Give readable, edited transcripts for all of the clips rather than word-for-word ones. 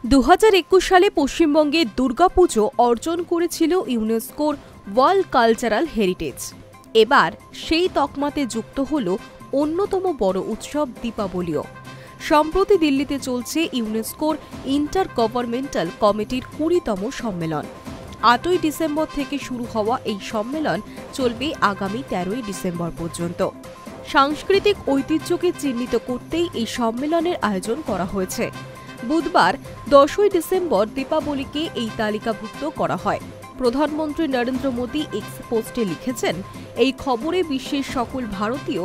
2021 সালে পশ্চিমবঙ্গে দুর্গাপুজো অর্জন করেছিল ইউনেস্কোর ওয়ার্ল্ড কালচারাল হেরিটেজ। এবার সেই তকমাতে যুক্ত হল অন্যতম বড় উৎসব দীপাবলিও। সম্প্রতি দিল্লিতে চলছে ইউনেস্কোর ইন্টার গভর্নমেন্টাল কমিটির 20তম সম্মেলন। 8ই ডিসেম্বর থেকে শুরু হওয়া এই সম্মেলন চলবে আগামী 13ই ডিসেম্বর পর্যন্ত। সাংস্কৃতিক ঐতিহ্যকে চিহ্নিত করতেই এই সম্মেলনের আয়োজন করা হয়েছে। বুধবার 10ই ডিসেম্বর দীপাবলিকে এই তালিকাভুক্ত করা হয়। প্রধানমন্ত্রী নরেন্দ্র মোদী এক্স পোস্টে লিখেছেন, এই খবরে বিশ্বের সকল ভারতীয়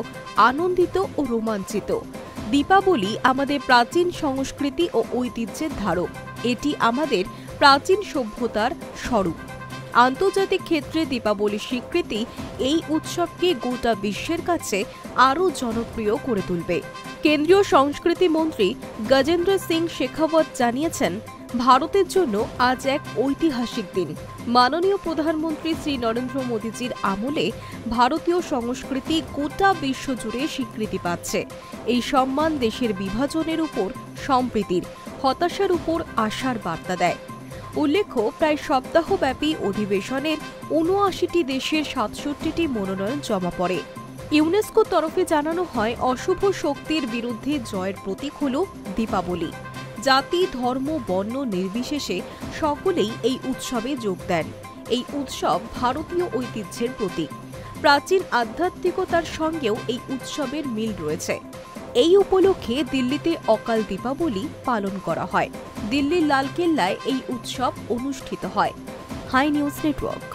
আনন্দিত ও রোমাঞ্চিত। দীপাবলি আমাদের প্রাচীন সংস্কৃতি ও ঐতিহ্যের ধারক। এটি আমাদের প্রাচীন সভ্যতার স্বরূপ। আন্তর্জাতিক ক্ষেত্রে দীপাবলির স্বীকৃতি এই উৎসবকে গোটা বিশ্বের কাছে আরও জনপ্রিয় করে তুলবে। কেন্দ্রীয় সংস্কৃতি মন্ত্রী গজেন্দ্র সিং শেখাওয়াত জানিয়েছেন, ভারতের জন্য আজ এক ঐতিহাসিক দিন। মাননীয় প্রধানমন্ত্রী শ্রী নরেন্দ্র মোদীজির আমলে ভারতীয় সংস্কৃতি গোটা বিশ্বজুড়ে স্বীকৃতি পাচ্ছে। এই সম্মান দেশের বিভাজনের উপর সম্প্রীতির, হতাশার উপর আশার বার্তা দেয়। উল্লেখ্য, প্রায় সপ্তাহব্যাপী অধিবেশনের ৭৯টি দেশের ৬৭টি মনোনয়ন জমা পড়ে। ইউনেস্কোর তরফে জানানো হয়, অশুভ শক্তির বিরুদ্ধে জয়ের প্রতীক হল দীপাবলি। জাতি, ধর্ম, বর্ণ নির্বিশেষে সকলেই এই উৎসবে যোগ দেন। এই উৎসব ভারতীয় ঐতিহ্যের প্রতীক। প্রাচীন আধ্যাত্মিকতার সঙ্গেও এই উৎসবের মিল রয়েছে। এই উপলক্ষে দিল্লিতে অকাল দীপাবলি পালন করা হয়। দিল্লির লালকেল্লায় এই উৎসব অনুষ্ঠিত হয়। Hi news network.